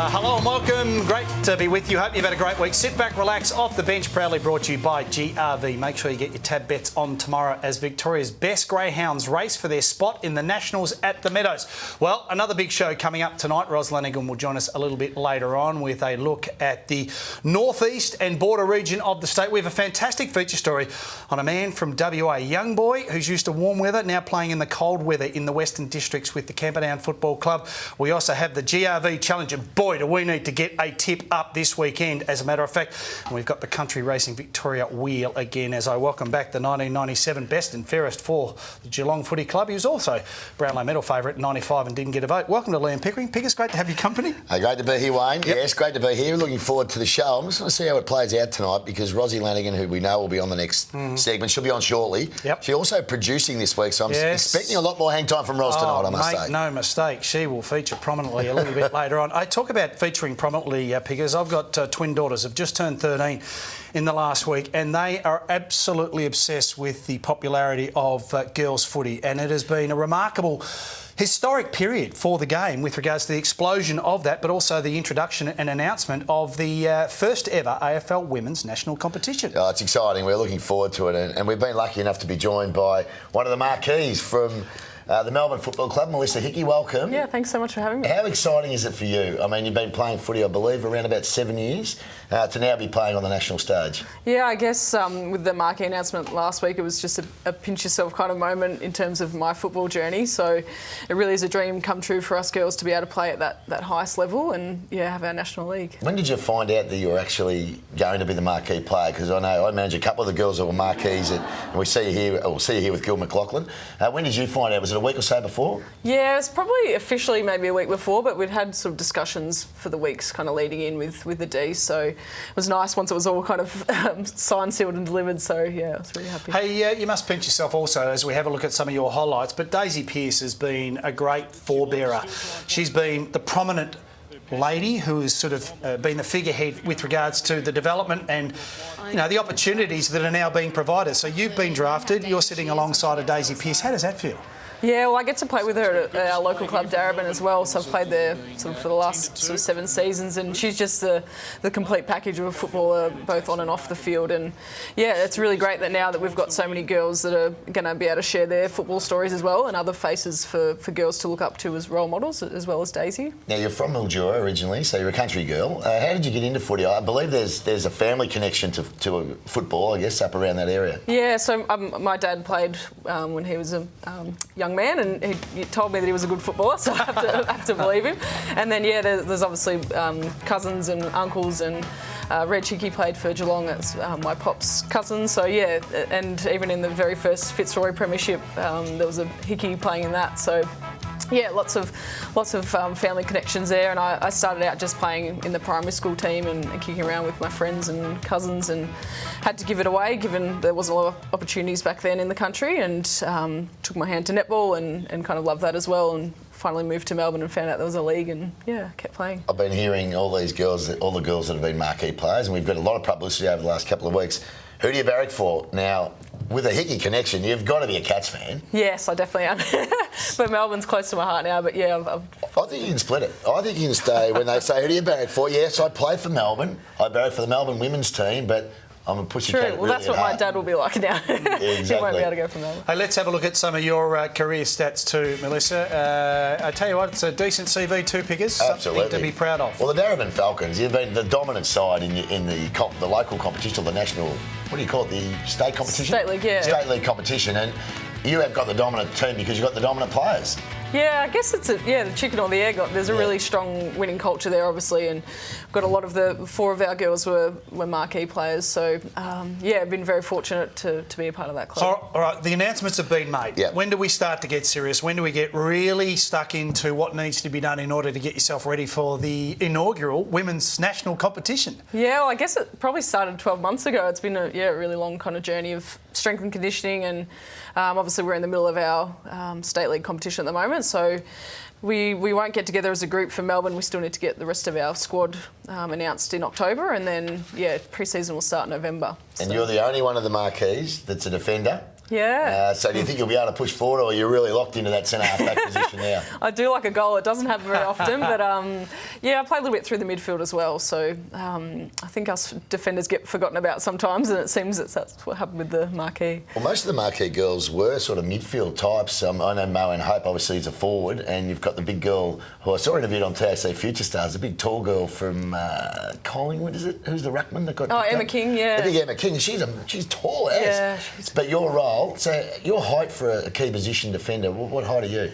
Hello and welcome. Great to be with you. Hope you've had a great week. Sit back, relax. Off the Bench, proudly brought to you by GRV. Make sure you get your tab bets on tomorrow as Victoria's best greyhounds race for their spot in the Nationals at the Meadows. Well, another big show coming up tonight. Ros Lanigan will join us a little bit later on with a look at the northeast and border region of the state. We have a fantastic feature story on a man from WA, a young boy who's used to warm weather, now playing in the cold weather in the Western Districts with the Camperdown Football Club. We also have the GRV Challenger. Boy, do we need to get a tip up this weekend, as a matter of fact. And we've got the Country Racing Victoria wheel again as I welcome back the 1997 best and fairest for the Geelong Footy Club. He was also Brownlow medal favourite in 95 and didn't get a vote. Welcome to Liam Pickering. Pickers, great to have you company. Great to be here, Wayne. Yep. Yes, great to be here. Looking forward to the show. I'm just going to see how it plays out tonight because Rosie Lanigan, who we know will be on the next segment, she'll be on shortly. Yep. She's also producing this week, so I'm expecting a lot more hang time from Ros tonight, I must say. No mistake. She will feature prominently a little bit later on. I talk about featuring prominently, Pickers. I've got twin daughters who've just turned 13 in the last week, and they are absolutely obsessed with the popularity of girls' footy, and it has been a remarkable historic period for the game with regards to the explosion of that, but also the introduction and announcement of the first ever AFL Women's National Competition. Oh, it's exciting. We're looking forward to it, and we've been lucky enough to be joined by one of the marquees from the Melbourne Football Club, Melissa Hickey. Welcome. Yeah, thanks so much for having me. How exciting is it for you? I mean, you've been playing footy, I believe, around about 7 years, to now be playing on the national stage. Yeah, I guess with the marquee announcement last week, it was just a pinch yourself kind of moment in terms of my football journey. So it really is a dream come true for us girls to be able to play at that highest level and, have our national league. When did you find out that you were actually going to be the marquee player? Because I manage a couple of the girls that were marquees, and we see you here with Gil McLaughlin. When did you find out? Was it a week or so before? Yeah, it was probably officially maybe a week before, but we'd had sort of discussions for the weeks kind of leading in with the D. So it was nice once it was all kind of signed, sealed and delivered. So, I was really happy. Hey, you must pinch yourself also as we have a look at some of your highlights. But Daisy Pearce has been a great forebearer. She's been the prominent lady who has sort of been the figurehead with regards to the development and the opportunities that are now being provided. So you've been drafted, you're sitting alongside of Daisy Pearce. How does that feel? Yeah, well, I get to play with her at our local club, Darebin, as well. So I've played there sort of for the last sort of 7 seasons, and she's just the complete package of a footballer, both on and off the field. And it's really great that now that we've got so many girls that are going to be able to share their football stories as well, and other faces for girls to look up to as role models, as well as Daisy. Now, you're from Mildura originally, so you're a country girl. How did you get into footy? I believe there's a family connection to football, I guess, up around that area. Yeah, so my dad played when he was a young man, and he told me that he was a good footballer, so I have to believe him. And then there's obviously cousins and uncles, and Reg Hickey played for Geelong. That's my pop's cousin. So and even in the very first Fitzroy Premiership, there was a Hickey playing in that. So lots of family connections there, and I started out just playing in the primary school team and kicking around with my friends and cousins, and had to give it away given there wasn't a lot of opportunities back then in the country, and took my hand to netball and kind of loved that as well, and finally moved to Melbourne and found out there was a league, and kept playing. I've been hearing all the girls that have been marquee players, and we've got a lot of publicity over the last couple of weeks. Who do you barrack for? Now, with a Hickey connection, you've got to be a Cats fan. Yes, I definitely am. But Melbourne's close to my heart now, but I think you can split it. I think you can stay when they say, who do you barrack for? Yes, I play for Melbourne. I barrack for the Melbourne women's team, but I'm a pussycat. True. Well, really that's what my dad will be like now. Yeah, exactly. He won't be able to go from Melbourne. Hey, let's have a look at some of your career stats too, Melissa. I tell you what, it's a decent CV too, Pickers. Absolutely. Something to be proud of. Well, the Darebin Falcons, you've been the dominant side in the local competition, the national, what do you call it, the state competition? State league, yeah. State league competition, and you have got the dominant team because you've got the dominant players. Yeah, I guess it's the chicken or the egg. There's a really strong winning culture there, obviously, and got a lot of the 4 of our girls were marquee players. So, I've been very fortunate to be a part of that club. All right, the announcements have been made. Yep. When do we start to get serious? When do we get really stuck into what needs to be done in order to get yourself ready for the inaugural Women's National Competition? Yeah, well, I guess it probably started 12 months ago. It's been a really long kind of journey of strength and conditioning, and obviously we're in the middle of our state league competition at the moment, so we won't get together as a group for Melbourne. We still need to get the rest of our squad announced in October, and then pre-season will start in November. And you're the only one of the marquees that's a defender. Yeah. So do you think you'll be able to push forward, or are you really locked into that centre half-back position now? I do like a goal. It doesn't happen very often, but I play a little bit through the midfield as well. So I think us defenders get forgotten about sometimes, and it seems that's what happened with the marquee. Well, most of the marquee girls were sort of midfield types. I know Mo and Hope obviously is a forward, and you've got the big girl who I saw interviewed on TAC Future Stars, the big tall girl from Collingwood, is it? Who's the ruckman that got? Emma King, yeah. The big Emma King. She's tall as. Yeah. But your role. So your height for a key position defender, what height are you?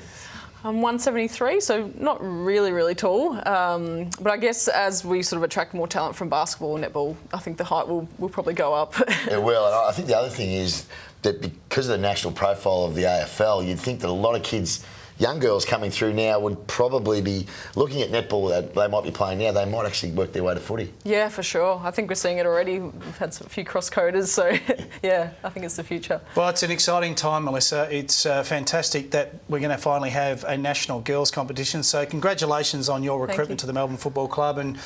I'm 173, so not really, really tall. But I guess as we sort of attract more talent from basketball and netball, I think the height will probably go up. It will. And I think the other thing is that because of the national profile of the AFL, you'd think that a lot of kids, young girls coming through now, would probably be looking at netball that they might be playing now. They might actually work their way to footy. Yeah, for sure. I think we're seeing it already. We've had a few cross-coders, so yeah, I think it's the future. Well, it's an exciting time, Melissa. It's fantastic that we're going to finally have a national girls competition. So congratulations on your recruitment to the Melbourne Football Club, and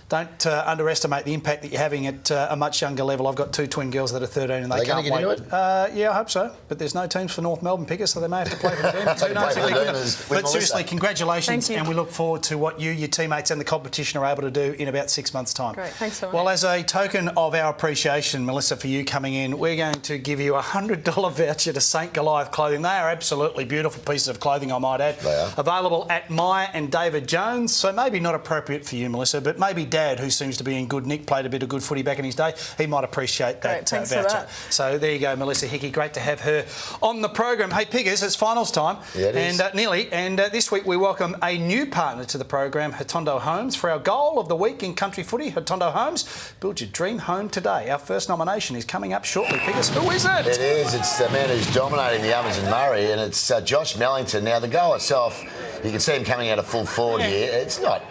don't underestimate the impact that you're having at a much younger level. I've got two twin girls that are 13 and they can't wait. Into it? Yeah, I hope so. But there's no teams for North Melbourne Pickers, so they may have to play for the Demons. Who knows? But seriously, congratulations, and we look forward to what you, your teammates and the competition are able to do in about 6 months' time. Great, thanks so much. Well, as a token of our appreciation, Melissa, for you coming in, we're going to give you a $100 voucher to St Goliath Clothing. They are absolutely beautiful pieces of clothing, I might add. They are. Available at Myer and David Jones, so maybe not appropriate for you, Melissa, but maybe Dad, who seems to be in good nick, played a bit of good footy back in his day, he might appreciate that thanks voucher. for that. So there you go, Melissa Hickey. Great to have her on the program. Hey, Piggers, it's finals time. Yeah, it is. And nearly. And this week we welcome a new partner to the program, Hotondo Homes. For our goal of the week in country footy, Hotondo Homes, build your dream home today. Our first nomination is coming up shortly. Piggers, who is it? It is. It's the man who's dominating the Ovens and Murray, and it's Josh Mellington. Now, the goal itself, you can see him coming out of full forward here. It's not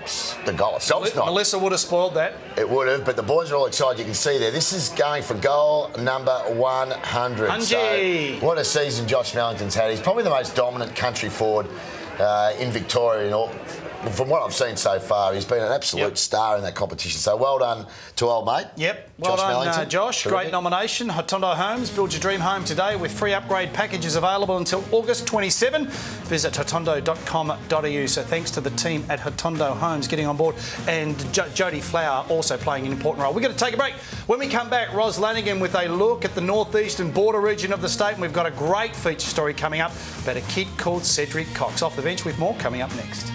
the goal itself. It's not. Melissa would have spoiled that. It would have, but the boys are all excited. You can see there. This is going for goal number 100. So what a season Josh Mellington's had. He's probably the most dominant country forward in Victoria in all. From what I've seen so far, he's been an absolute star in that competition. So well done to old mate. Yep, well done, Josh. Terrific. Great nomination. Hotondo Homes, build your dream home today with free upgrade packages available until August 27. Visit hotondo.com.au. So thanks to the team at Hotondo Homes getting on board, and Jodie Flower also playing an important role. We're going to take a break. When we come back, Ros Lanigan with a look at the northeastern border region of the state, and we've got a great feature story coming up about a kid called Cedric Cox. Off the bench with more coming up next.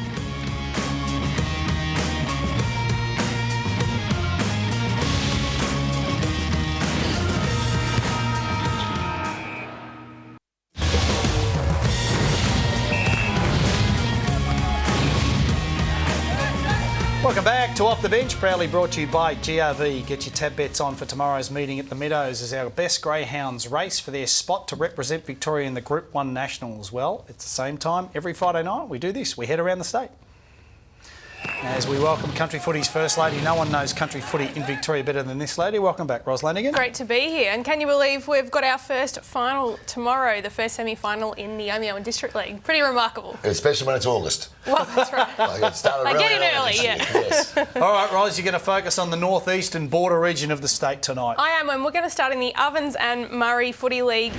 Welcome back to Off the Bench, proudly brought to you by GRV. Get your tab bets on for tomorrow's meeting at the Meadows as our best greyhounds race for their spot to represent Victoria in the Group 1 Nationals. Well, it's the same time every Friday night we do this. We head around the state. As we welcome Country Footy's First Lady. No one knows country footy in Victoria better than this lady. Welcome back, Ros Lanigan. Great to be here. And can you believe we've got our first final tomorrow, the first semi-final in the Omeo and District League. Pretty remarkable. Especially when it's August. Well, that's right. Like it started They get in early, yeah. Yes. All right, Ros, you're going to focus on the northeastern border region of the state tonight. I am, and we're going to start in the Ovens and Murray Footy League.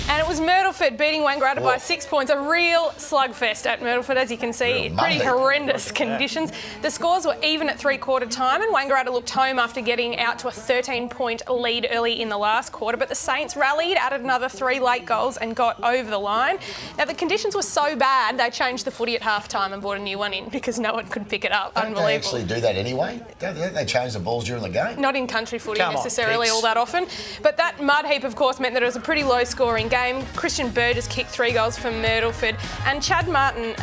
And it was Myrtleford beating Wangaratta by 6 points. A real slugfest at Myrtleford, as you can see. Pretty horrendous conditions. The scores were even at three-quarter time, and Wangaratta looked home after getting out to a 13-point lead early in the last quarter. But the Saints rallied, added another 3 late goals and got over the line. Now, the conditions were so bad, they changed the footy at half-time and brought a new one in because no one could pick it up. Don't they actually do that anyway? Don't they change the balls during the game? Not in country footy necessarily all that often. But that mud heap, of course, meant that it was a pretty low-scoring game. Christian Burgess kicked 3 goals for Myrtleford, and Chad Martin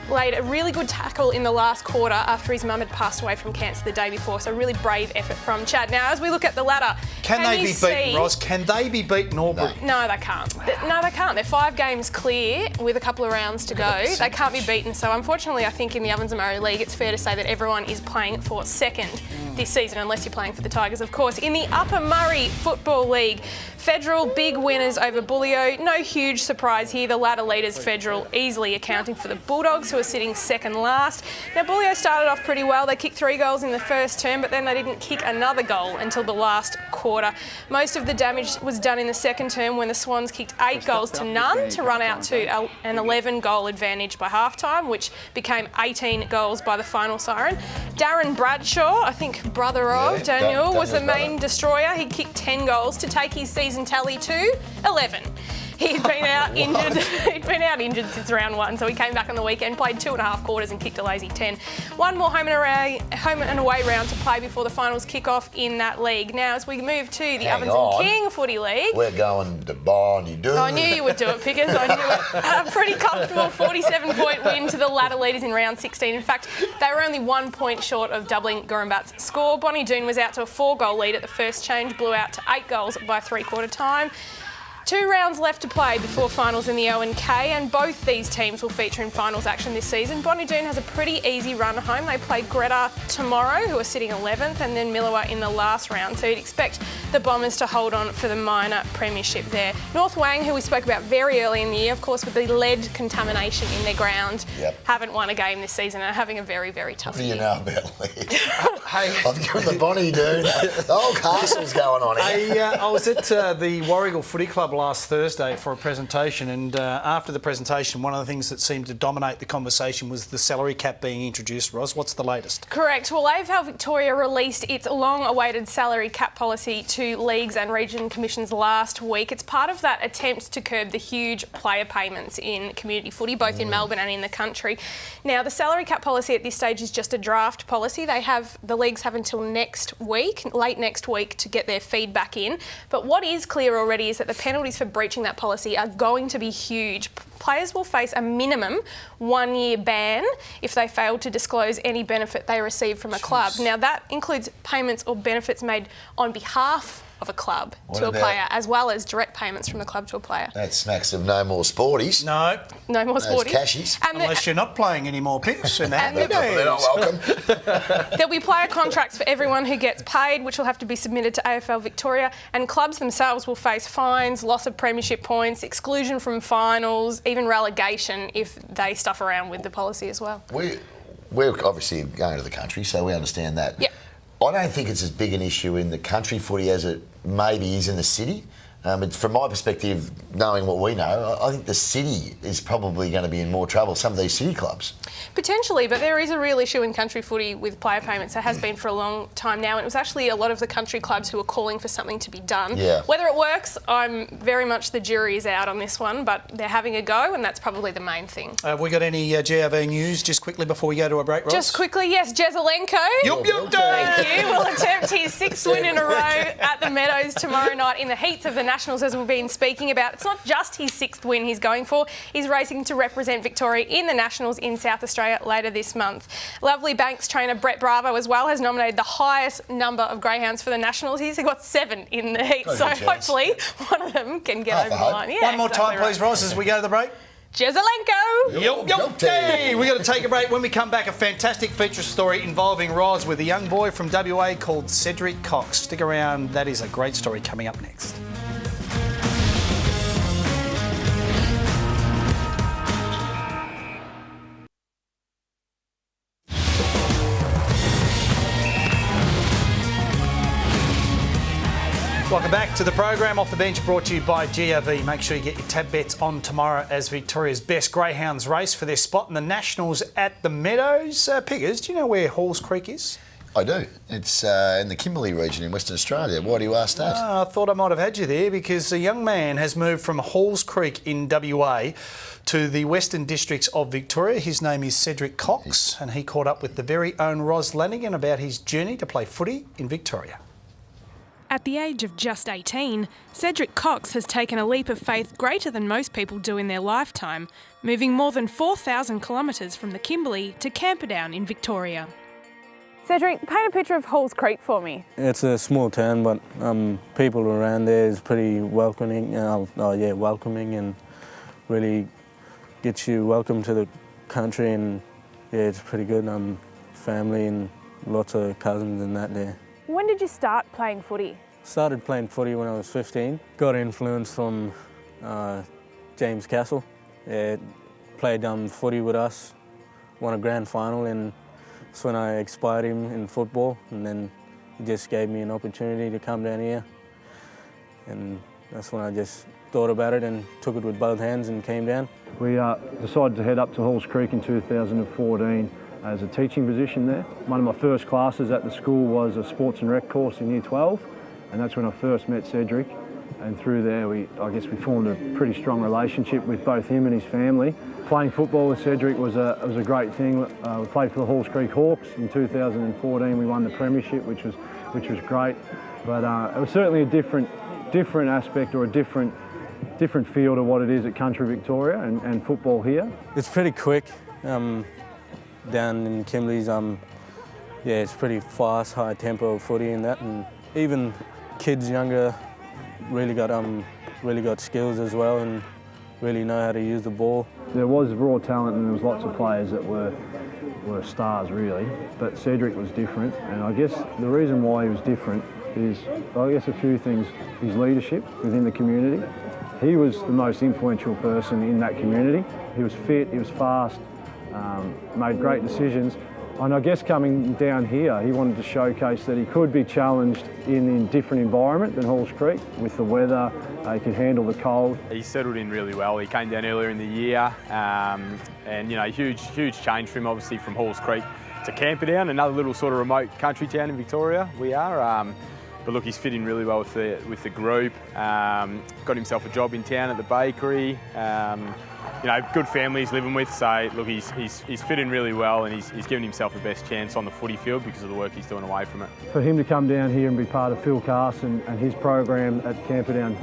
laid a really good tackle in the last quarter after his mum had passed away from cancer the day before. So a really brave effort from Chad. Now, as we look at the ladder, can they be beaten, Ros? Can they be beaten, Aubrey? No, they can't. No, they can't. They're 5 games clear with a couple of rounds to go. They can't be beaten. So unfortunately, I think in the Ovens and Murray League, it's fair to say that everyone is playing for second this season, unless you're playing for the Tigers, of course. In the Upper Murray Football League, Federal big winners over Bullio, So no huge surprise here. The ladder leaders, Federal, easily accounting for the Bulldogs, who are sitting second last. Now, Bullion started off pretty well. They kicked 3 goals in the first term, but then they didn't kick another goal until the last quarter. Most of the damage was done in the second term when the Swans kicked 8 goals to none to run out to an 11-goal advantage by halftime, which became 18 goals by the final siren. Darren Bradshaw, I think brother of Daniel, was the main destroyer. He kicked 10 goals to take his season tally to 11. He'd been out injured. He'd been out injured since round 1, so he came back on the weekend, played 2.5 quarters and kicked a lazy 10. One more home and away round to play before the finals kick off in that league. Now, as we move to the Ovens and King Footy League, we're going to Bonnie Doon. I knew you would do it, Pickers. I knew it. A pretty comfortable 47-point win to the ladder leaders in round 16. In fact, they were only 1 point short of doubling Gorumbat's score. Bonnie Doon was out to a 4-goal lead at the first change, blew out to 8 goals by 3/4 time. 2 rounds left to play before finals in the O&K, and both these teams will feature in finals action this season. Bonnie Doon has a pretty easy run home. They play Greta tomorrow, who are sitting 11th, and then Mildura in the last round. So you'd expect the Bombers to hold on for the minor premiership there. North Wang, who we spoke about very early in the year, of course, with the lead contamination in their ground, haven't won a game this season and are having a very, very tough year. What do you know about lead? I've given the Bonnie Doon. The whole castle's going on here. I was at the Warragul Footy Club last Thursday for a presentation, and after the presentation, one of the things that seemed to dominate the conversation was the salary cap being introduced. Ros, what's the latest? Correct. Well, AFL Victoria released its long-awaited salary cap policy to leagues and region commissions last week. It's part of that attempt to curb the huge player payments in community footy, both in Melbourne and in the country. Now, the salary cap policy at this stage is just a draft policy. The leagues have until next week, late next week, to get their feedback in. But what is clear already is that the penalties for breaching that policy are going to be huge. Players will face a minimum 1-year ban if they fail to disclose any benefit they receive from a club. Now, that includes payments or benefits made on behalf of a club to a player, as well as direct payments from the club to a player. That smacks of no more sporties. No. No more sporties. Cashies. Unless you're not playing any more picks. And they're not welcome. There'll be player contracts for everyone who gets paid, which will have to be submitted to AFL Victoria, and clubs themselves will face fines, loss of premiership points, exclusion from finals, even relegation if they stuff around with the policy as well. We're obviously going to the country, so we understand that. Yep. I don't think it's as big an issue in the country footy as it maybe is in the city. From my perspective, knowing what we know, I think the city is probably going to be in more trouble, some of these city clubs. Potentially, but there is a real issue in country footy with player payments. There has been for a long time now, and it was actually a lot of the country clubs who are calling for something to be done. Yeah. Whether it works, I'm very much the jury is out on this one, but they're having a go, and that's probably the main thing. Have we got any GRV news just quickly before we go to a break, Ross? Just quickly, yes, Jezelenko. Thank you. Will attempt his 6th win in a row at the Meadows tomorrow night in the heats of the Nationals, as we've been speaking about. It's not just his 6th win he's going for. He's racing to represent Victoria in the Nationals in South Australia later this month. Lovely Banks trainer Brett Bravo as well has nominated the highest number of greyhounds for the Nationals. He's got 7 in the heat, so hopefully one of them can get over the line. Yeah, one more time, please, Ross, as we go to the break. Jezelenko! Hey, we're going to take a break. When we come back, a fantastic feature story involving Roz with a young boy from WA called Cedric Cox. Stick around, that is a great story coming up next. Welcome back to the program. Off the Bench, brought to you by GRV. Make sure you get your tab bets on tomorrow as Victoria's best greyhounds race for their spot in the Nationals at the Meadows. Piggers, do you know where Halls Creek is? I do. It's in the Kimberley region in Western Australia. Why do you ask that? I thought I might have had you there because a young man has moved from Halls Creek in WA to the Western Districts of Victoria. His name is Cedric Cox, and he caught up with the very own Ros Lanigan about his journey to play footy in Victoria. At the age of just 18, Cedric Cox has taken a leap of faith greater than most people do in their lifetime, moving more than 4,000 kilometres from the Kimberley to Camperdown in Victoria. Cedric, paint a picture of Halls Creek for me. It's a small town, but people around there is pretty welcoming. Welcoming, and really gets you welcome to the country. And yeah, it's pretty good. Family and lots of cousins and that there. When did you start playing footy? Started playing footy when I was 15. Got influence from James Castle. Played footy with us, won a grand final, and that's when I inspired him in football, and then he just gave me an opportunity to come down here, and that's when I just thought about it and took it with both hands and came down. We decided to head up to Halls Creek in 2014 as a teaching position there. One of my first classes at the school was a sports and rec course in Year 12, and that's when I first met Cedric. And through there, I guess we formed a pretty strong relationship with both him and his family. Playing football with Cedric was a great thing. We played for the Halls Creek Hawks in 2014. We won the premiership, which was great. But it was certainly a different aspect or a different feel to what it is at Country Victoria and football here. It's pretty quick. Down in Kimberley's, it's pretty fast, high tempo footy and that, and even kids younger really got skills as well and really know how to use the ball. There was raw talent and there was lots of players that were stars really, but Cedric was different, and I guess the reason why he was different is, I guess, a few things. His leadership within the community. He was the most influential person in that community. He was fit, he was fast, made great decisions. And I guess coming down here, he wanted to showcase that he could be challenged in a different environment than Halls Creek with the weather. He could handle the cold. He settled in really well. He came down earlier in the year, and huge change for him, obviously, from Halls Creek to Camperdown, another little sort of remote country town in Victoria. We are. But look, he's fit in really well with the group. Got himself a job in town at the bakery. Good family he's living with. So look, he's fit in really well, and he's given himself the best chance on the footy field because of the work he's doing away from it. For him to come down here and be part of Phil Carson and his program at Camperdown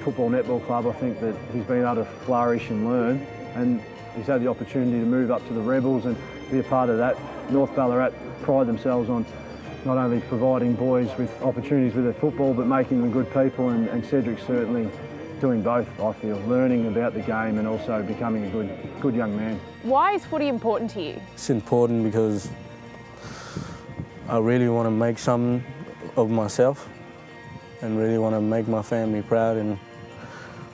Football Netball Club, I think that he's been able to flourish and learn, and he's had the opportunity to move up to the Rebels and be a part of that. North Ballarat pride themselves on not only providing boys with opportunities with their football, but making them good people, and Cedric's certainly doing both, I feel, learning about the game and also becoming a good young man. Why is footy important to you? It's important because I really want to make something of myself and really want to make my family proud and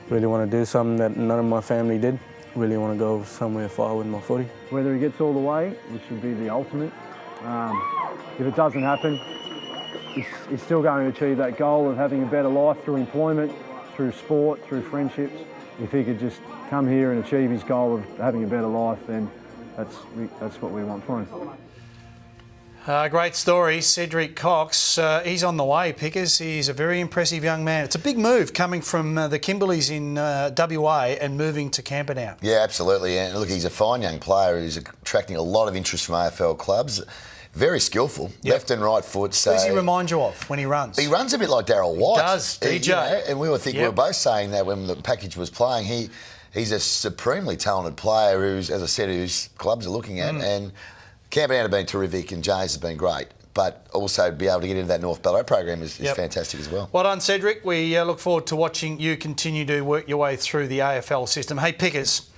really want to do something that none of my family did. Really want to go somewhere far with my footy. Whether he gets all the way, which would be the ultimate. If it doesn't happen, he's still going to achieve that goal of having a better life through employment, through sport, through friendships. If he could just come here and achieve his goal of having a better life, then that's what we want for him. Great story, Cedric Cox. He's on the way, Pickers. He's a very impressive young man. It's a big move coming from the Kimberleys in WA and moving to Camperdown. Yeah, absolutely. And look, he's a fine young player who's attracting a lot of interest from AFL clubs. Very skillful, left and right foot. So who does he remind you of when he runs? He runs a bit like Darryl White. He does, DJ. And we were both saying that when the package was playing. He's a supremely talented player who's, as I said, whose clubs are looking at. And Camperdown have been terrific and Jays has been great. But also be able to get into that North Ballarat program is fantastic as well. Well done, Cedric. We look forward to watching you continue to work your way through the AFL system. Hey, Pickers.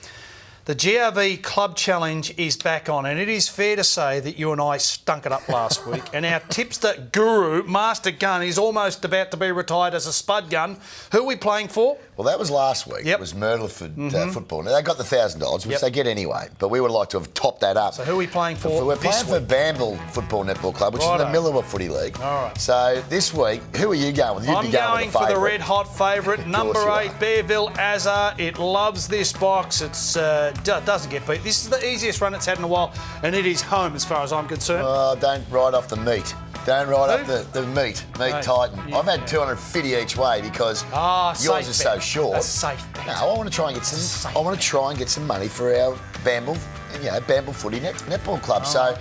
The GRV Club Challenge is back on, and it is fair to say that you and I stunk it up last week, and our tipster guru, Master Gun, is almost about to be retired as a spud gun. Who are we playing for? Well, that was last week. It was Mildura Football. Now, they got the $1,000, which they get anyway, but we would like to have topped that up. So who are we playing for? We're playing for Bamble Football Netball Club, which is in the Mildura Footy League. All right. So this week, who are you going with? I'm going for the red hot favourite, number 8, Bearville Azar. It loves this box. It's doesn't get beat. This is the easiest run it's had in a while, and it is home as far as I'm concerned. Oh, don't ride off the meat. Don't ride off the meat Titan. I've had 250 each way because yours is so short. A safe bet. No, I want to try and get some. I want to try and get some money for our Bamble Footy Netball Club. So.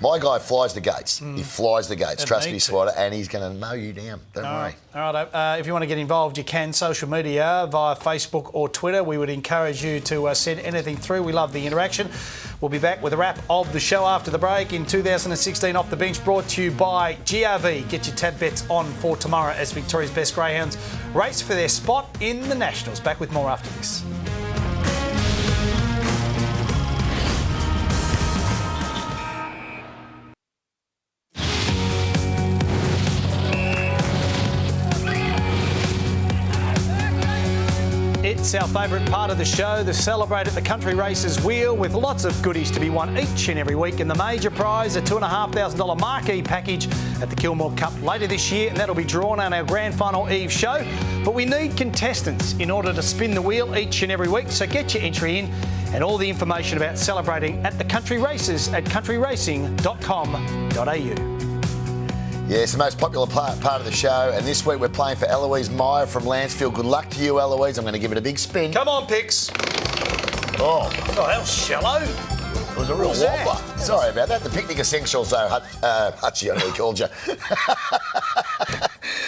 My guy flies the gates. He flies the gates. Trust me, Swatter, and he's going to mow you down. Don't worry. All right. If you want to get involved, you can. Social media via Facebook or Twitter. We would encourage you to send anything through. We love the interaction. We'll be back with a wrap of the show after the break in 2016 Off the Bench, brought to you by GRV. Get your tab bets on for tomorrow as Victoria's best greyhounds race for their spot in the Nationals. Back with more after this. It's It's our favourite part of the show, the Celebrate at the Country Races wheel, with lots of goodies to be won each and every week. And the major prize, a $2,500 marquee package at the Kilmore Cup later this year, and that'll be drawn on our Grand Final Eve show. But we need contestants in order to spin the wheel each and every week, so get your entry in, and all the information about celebrating at the country races at countyracing.com.au. Yeah, it's the most popular part of the show, and this week we're playing for Eloise Meyer from Lancefield. Good luck to you, Eloise. I'm going to give it a big spin. Come on, Pix. Oh, that was shallow. It was a real wobbler. Sorry about that. The Picnic Essentials, though, Hutchie, I know he called you.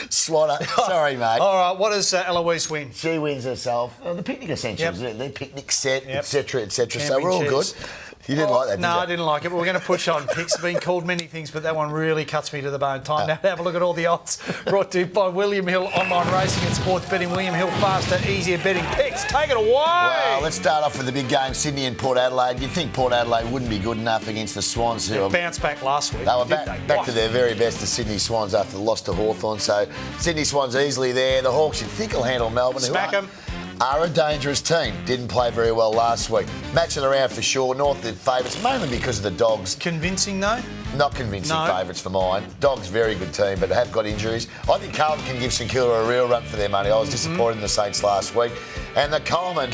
Swatter. Sorry, mate. All right, what does Eloise win? She wins herself the Picnic Essentials, the picnic set, Yep. etc., etc. So we're all good. You didn't like that, did No, you? I didn't like it, but we're going to push on. Picks have been called many things, but that one really cuts me to the bone. Time now to have a look at all the odds. Brought to you by William Hill Online Racing and Sports Betting. William Hill, faster, easier betting. Picks, take it away. Well, let's start off with the big game, Sydney and Port Adelaide. You'd think Port Adelaide wouldn't be good enough against the Swans, who bounced back last week. They were back to their very best, the Sydney Swans, after the loss to Hawthorn. So Sydney Swans easily there. The Hawks, you'd think, will handle Melbourne. Smack them. Are a dangerous team. Didn't play very well last week. Matching around for sure. North the favourites, mainly because of the Dogs. Convincing, though? Not convincing favourites for mine. Dogs, very good team, but have got injuries. I think Carlton can give St Kilda a real run for their money. I was disappointed in the Saints last week. And the Coleman.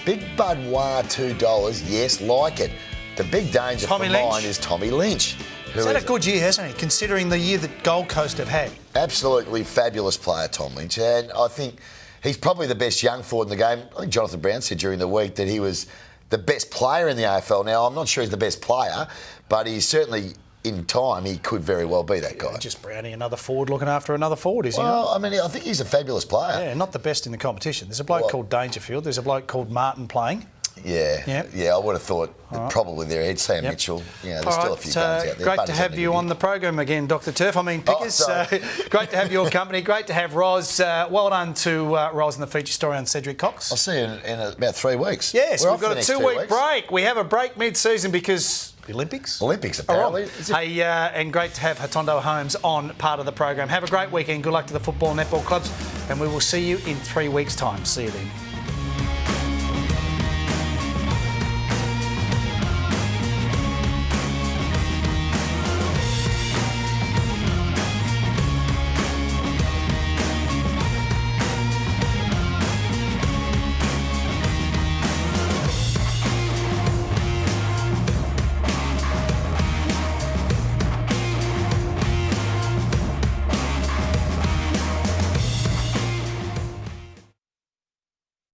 Big Bud Wah, $2. Yes, like it. The big danger for mine is Tommy Lynch. He's had a good year, hasn't he, considering the year that Gold Coast have had? Absolutely fabulous player, Tom Lynch. And I think he's probably the best young forward in the game. I think Jonathan Brown said during the week that he was the best player in the AFL. Now, I'm not sure he's the best player, but he's certainly, in time, he could very well be that guy. Just Brownie, another forward looking after another forward, is he? Well, I mean, I think he's a fabulous player. Yeah, not the best in the competition. There's a bloke called Dangerfield. There's a bloke called Martin playing. Yeah, I would have thought probably there. He'd Sam Mitchell. Yeah, there's still a few guns out there. Great to have you on the program again, Dr. Turf. I mean, Pickers. Great to have your company. Great to have Roz. Well done to Roz and the feature story on Cedric Cox. I'll see you in about 3 weeks. Yes, we've got a 2-week break. We have a break mid-season because the Olympics. Olympics, apparently. Hey, and great to have Hatondo Holmes on part of the program. Have a great weekend. Good luck to the football and netball clubs, and we will see you in 3 weeks' time. See you then.